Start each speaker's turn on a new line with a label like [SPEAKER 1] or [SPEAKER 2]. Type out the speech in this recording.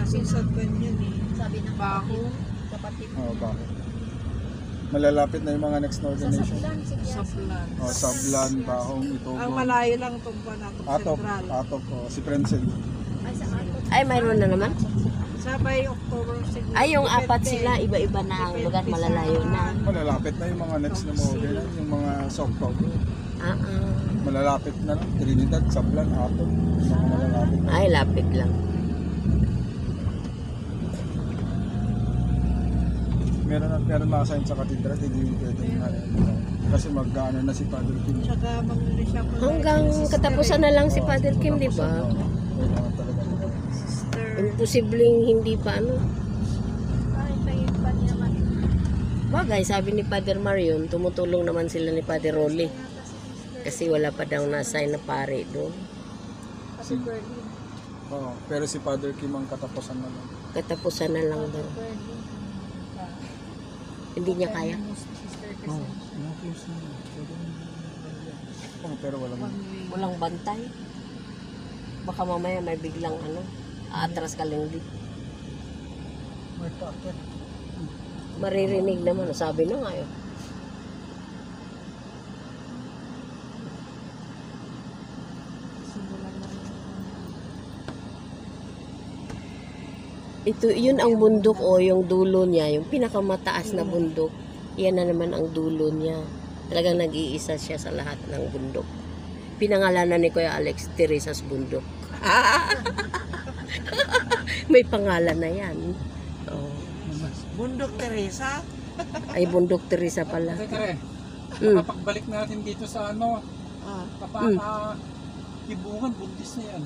[SPEAKER 1] kasing sagwan yun eh.
[SPEAKER 2] Sabi ng
[SPEAKER 1] Baho.
[SPEAKER 2] kapatid.
[SPEAKER 3] Oo, bakit? Malalapit na yung mga next na
[SPEAKER 2] Sa
[SPEAKER 3] ordination.
[SPEAKER 2] Sablan, si Kiasi.
[SPEAKER 1] Sablan.
[SPEAKER 3] Oh, Sablan, Bahong,
[SPEAKER 1] Ang
[SPEAKER 3] Itogon.
[SPEAKER 1] malayo lang itong Panatong
[SPEAKER 3] Atop,
[SPEAKER 1] Central.
[SPEAKER 3] Atop, si Prensil.
[SPEAKER 2] Ay, sa Atot.
[SPEAKER 4] Ay, mayroon na naman.
[SPEAKER 1] Sabay October siguro.
[SPEAKER 4] Ay, yung apat
[SPEAKER 1] Depende.
[SPEAKER 4] sila, iba-iba na ang lugar,
[SPEAKER 1] Depende
[SPEAKER 4] malalayo
[SPEAKER 1] sa-
[SPEAKER 4] na.
[SPEAKER 3] Malalapit na yung mga next na mga ordination, yung mga sa October. Malalapit na lang. Trinidad, Sablan, Atop. Yung mga malalapit na.
[SPEAKER 4] Ay, lapit lang.
[SPEAKER 3] Meron ma-assign sa katedral, hindi pwede na. Kasi mag-ano na si Father Kim.
[SPEAKER 1] Tsaka mamuli siya po.
[SPEAKER 4] Hanggang katapusan na lang si Father Kim, di ba?
[SPEAKER 3] Talaga.
[SPEAKER 1] Sister.
[SPEAKER 4] Imposibleng hindi pa ano.
[SPEAKER 2] Ay, kayo pa naman.
[SPEAKER 4] Bagay, sabi ni Father Marion, tumutulong naman sila ni Father Rolly. Kasi wala pa daw na-assign na pare doon.
[SPEAKER 2] Kasi Berlin.
[SPEAKER 3] Oo, pero si Father Kim ang katapusan na lang.
[SPEAKER 4] Katapusan na lang daw.
[SPEAKER 2] Berlin.
[SPEAKER 4] Hindi niya kaya.
[SPEAKER 2] Sister
[SPEAKER 3] Oo,
[SPEAKER 2] kasi.
[SPEAKER 3] pero walang...
[SPEAKER 4] Walang bantay. Baka mamaya may biglang ano, aatras ka lang din.
[SPEAKER 3] May packet.
[SPEAKER 4] Maririnig naman, sabi na nga yun. Ito, yun ang bundok o yung dulo niya, yung pinakamataas na bundok. Yan na naman ang dulo niya. Talagang nag-iisa siya sa lahat ng bundok. Pinangalanan ni Kuya Alex, Teresa's Bundok. May pangalan na yan. Oh.
[SPEAKER 1] Bundok Teresa.
[SPEAKER 4] Ay, Bundok Teresa pala.
[SPEAKER 5] Teka,
[SPEAKER 4] Mm.
[SPEAKER 5] pagbalik natin dito sa ano, Ibungan, buntis na yan.